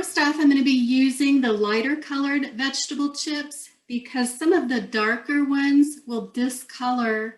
First off, I'm going to be using the lighter colored vegetable chips because some of the darker ones will discolor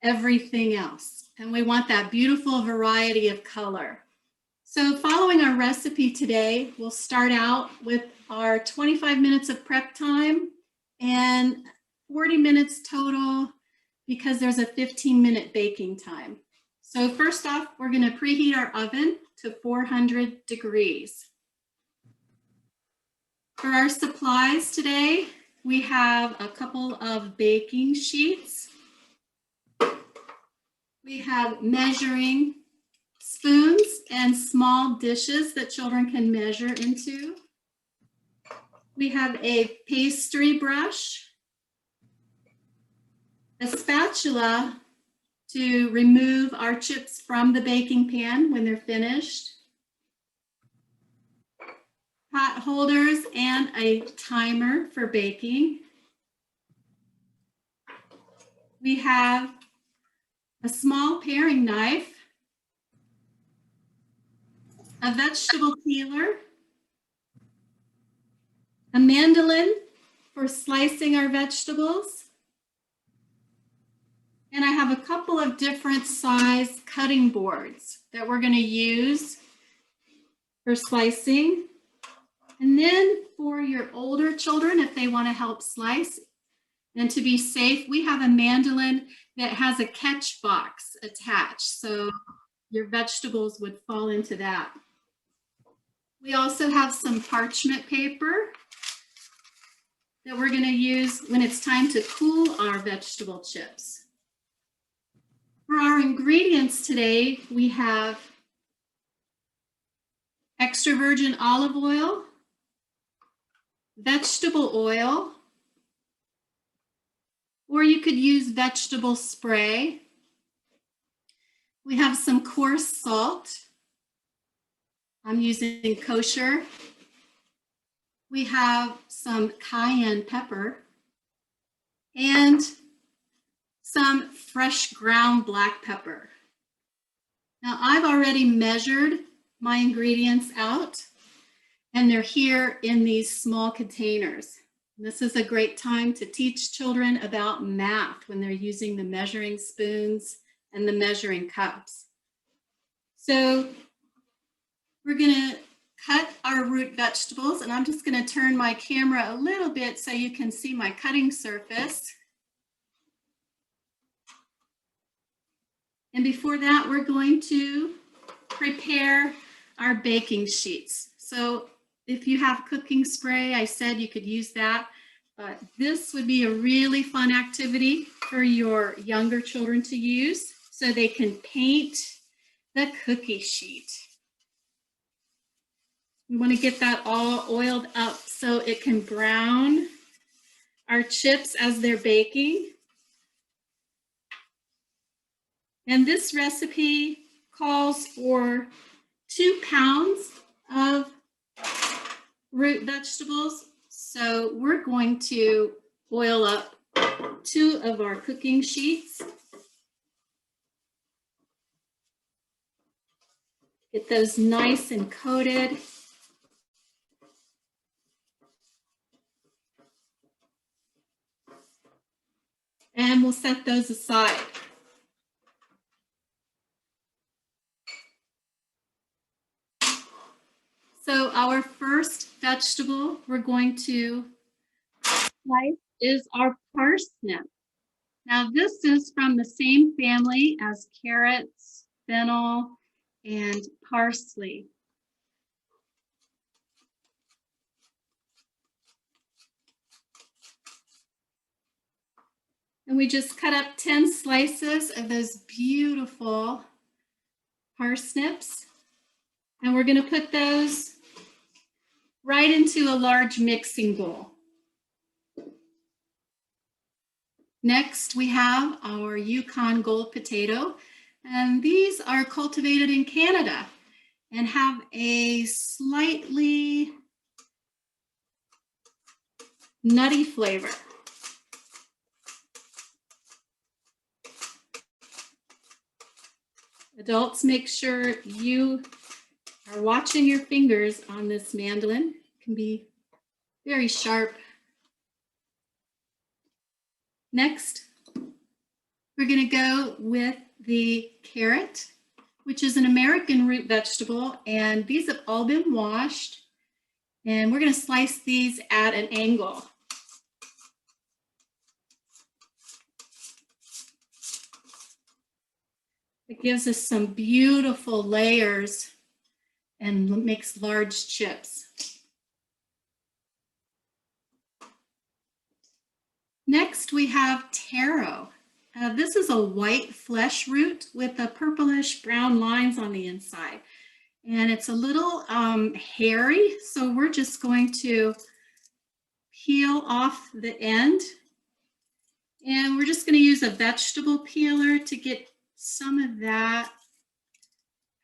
everything else. And we want that beautiful variety of color. So following our recipe today, we'll start out with our 25 minutes of prep time and 40 minutes total because there's a 15-minute baking time. So first off, we're going to preheat our oven to 400 degrees. For our supplies today, we have a couple of baking sheets. We have measuring spoons and small dishes that children can measure into. We have a pastry brush, a spatula to remove our chips from the baking pan when they're finished, pot holders, and a timer for baking. We have a small paring knife, a vegetable peeler, a mandolin for slicing our vegetables, and I have a couple of different size cutting boards that we're going to use for slicing. And then for your older children, if they want to help slice, and to be safe, we have a mandolin that has a catch box attached, so your vegetables would fall into that. We also have some parchment paper that we're going to use when it's time to cool our vegetable chips. For our ingredients today, we have extra virgin olive oil, vegetable oil, or you could use vegetable spray. We have some coarse salt. I'm using kosher. We have some cayenne pepper and some fresh ground black pepper. Now I've already measured my ingredients out, and they're here in these small containers. And this is a great time to teach children about math when they're using the measuring spoons and the measuring cups. So we're going to cut our root vegetables, and I'm just going to turn my camera a little bit so you can see my cutting surface. And before that, we're going to prepare our baking sheets. So if you have cooking spray, I said you could use that, but this would be a really fun activity for your younger children to use so they can paint the cookie sheet. We want to get that all oiled up so it can brown our chips as they're baking. And this recipe calls for 2 pounds of root vegetables. So we're going to oil up 2 of our cooking sheets. Get those nice and coated. And we'll set those aside. So our first vegetable we're going to slice is our parsnip. Now this is from the same family as carrots, fennel, and parsley. And we just cut up 10 slices of those beautiful parsnips. And we're going to put those right into a large mixing bowl. Next, we have our Yukon gold potato. And these are cultivated in Canada and have a slightly nutty flavor. Adults, make sure you are watching your fingers on this mandolin. It can be very sharp. Next, we're going to go with the carrot, which is an American root vegetable, and these have all been washed, and we're going to slice these at an angle. It gives us some beautiful layers and makes large chips. Next, we have taro. This is a white flesh root with a purplish brown lines on the inside. And it's a little hairy, so we're just going to peel off the end. And we're just going to use a vegetable peeler to get some of that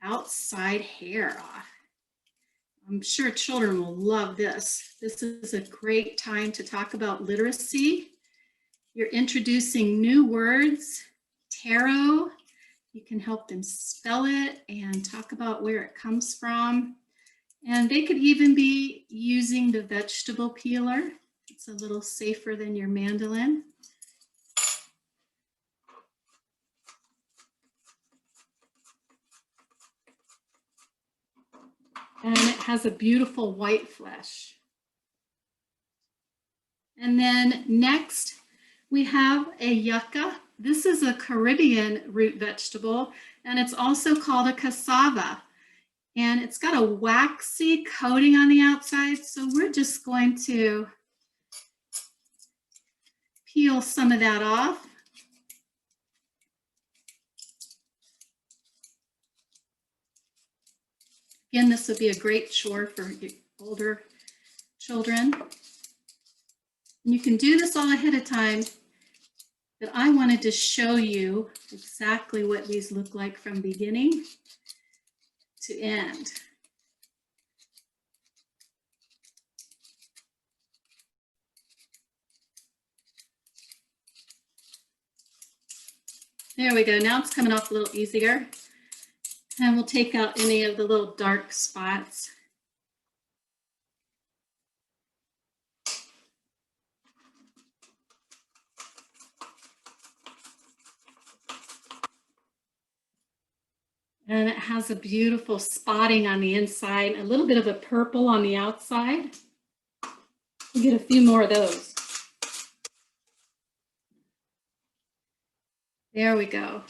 outside hair off. I'm sure children will love this. This is a great time to talk about literacy. You're introducing new words, taro. You can help them spell it and talk about where it comes from. And they could even be using the vegetable peeler. It's a little safer than your mandolin. And it has a beautiful white flesh. And then next, we have a yucca. This is a Caribbean root vegetable, and it's also called a cassava. And it's got a waxy coating on the outside, so we're just going to peel some of that off. Again, this would be a great chore for older children. And you can do this all ahead of time, but I wanted to show you exactly what these look like from beginning to end. There we go. Now it's coming off a little easier. And we'll take out any of the little dark spots. And it has a beautiful spotting on the inside, a little bit of a purple on the outside. We'll get a few more of those. There we go.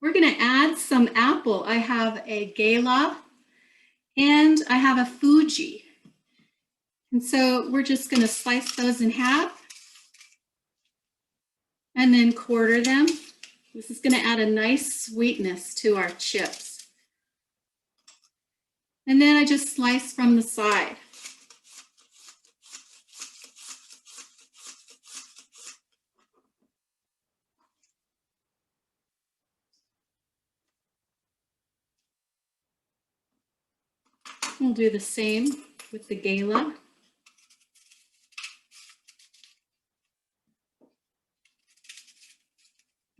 We're going to add some apple. I have a Gala and I have a Fuji. And so we're just going to slice those in half and then quarter them. This is going to add a nice sweetness to our chips. And then I just slice from the side. We'll do the same with the Gala.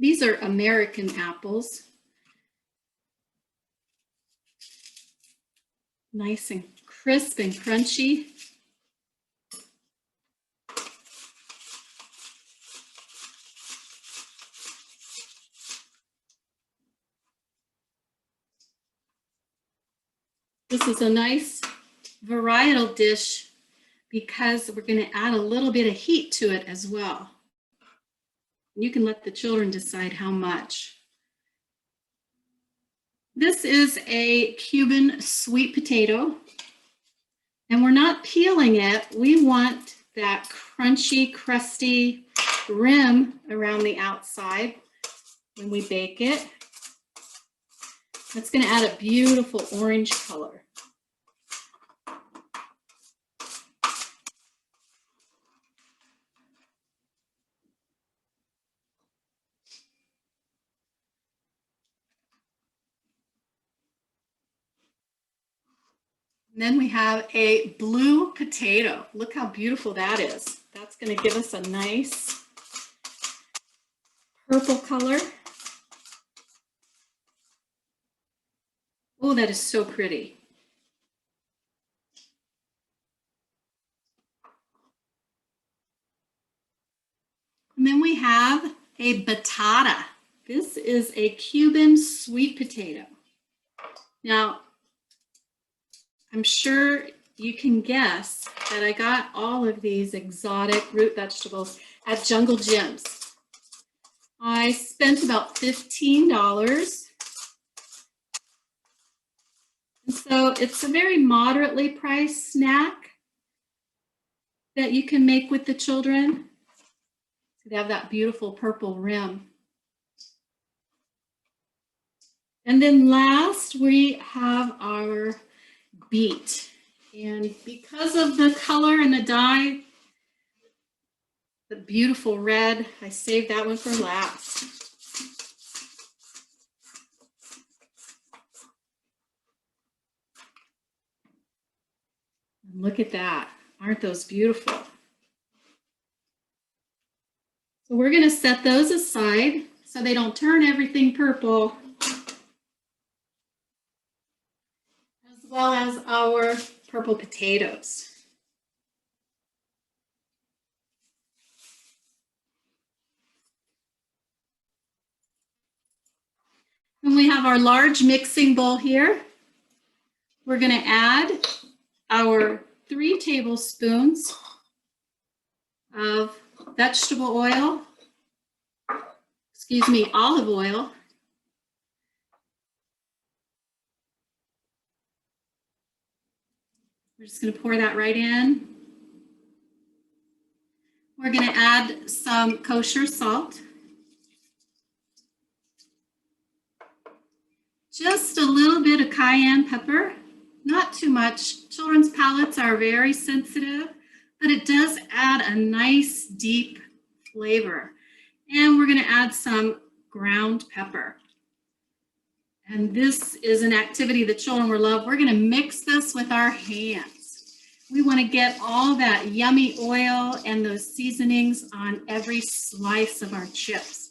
These are American apples. Nice and crisp and crunchy. This is a nice varietal dish because we're going to add a little bit of heat to it as well. You can let the children decide how much. This is a Cuban sweet potato, and we're not peeling it. We want that crunchy, crusty rim around the outside when we bake it. That's going to add a beautiful orange color. And then we have a blue potato. Look how beautiful that is. That's going to give us a nice purple color. Oh, that is so pretty. And then we have a batata. This is a Cuban sweet potato. Now, I'm sure you can guess that I got all of these exotic root vegetables at Jungle Jim's. I spent about $15. And so it's a very moderately priced snack that you can make with the children. They have that beautiful purple rim. And then last, we have our beet. And because of the color and the dye, the beautiful red, I saved that one for last. And look at that. Aren't those beautiful? So we're going to set those aside so they don't turn everything purple, as well as our purple potatoes. And we have our large mixing bowl here. We're going to add our 3 tablespoons of vegetable oil, olive oil. We're just going to pour that right in. We're going to add some kosher salt. Just a little bit of cayenne pepper, not too much. Children's palates are very sensitive, but it does add a nice deep flavor. And we're going to add some ground pepper. And this is an activity the children will love. We're going to mix this with our hands. We want to get all that yummy oil and those seasonings on every slice of our chips.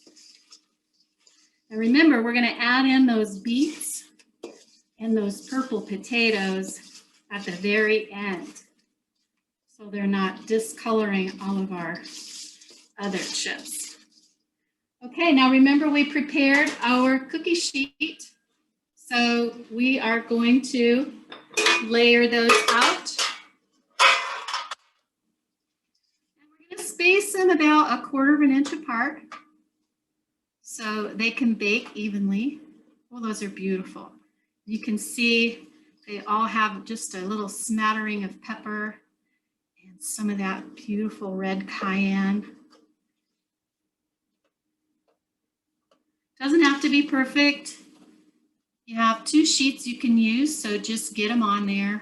And remember, we're going to add in those beets and those purple potatoes at the very end, so they're not discoloring all of our other chips. Okay, now remember we prepared our cookie sheet. So we are going to layer those out. And we're going to space them about 1/4 inch apart so they can bake evenly. Well, those are beautiful. You can see they all have just a little smattering of pepper and some of that beautiful red cayenne. Doesn't have to be perfect. You have 2 sheets you can use, so just get them on there.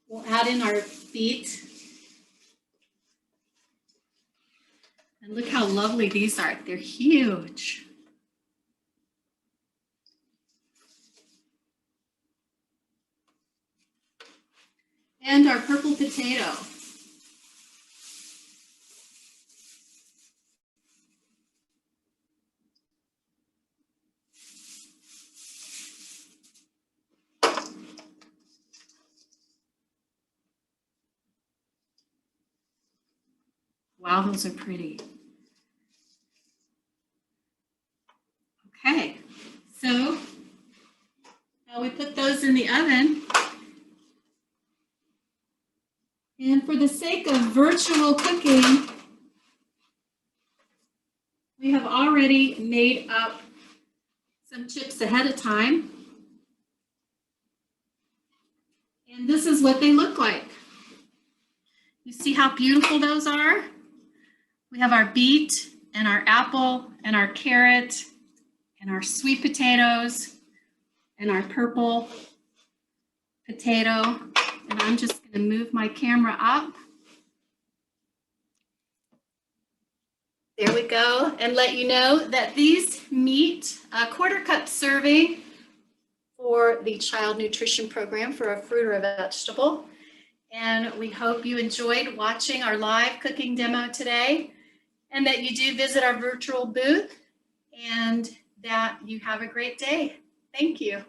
We'll add in our beet. And look how lovely these are. They're huge. And our purple potato. Wow, those are pretty. Okay, so now we put those in the oven. And for the sake of virtual cooking, we have already made up some chips ahead of time. And this is what they look like. You see how beautiful those are? We have our beet and our apple and our carrot and our sweet potatoes and our purple potato. And I'm just going to move my camera up. There we go. And let you know that these meet a 1/4 cup serving for the child nutrition program for a fruit or a vegetable. And we hope you enjoyed watching our live cooking demo today, and that you do visit our virtual booth, and that you have a great day. Thank you.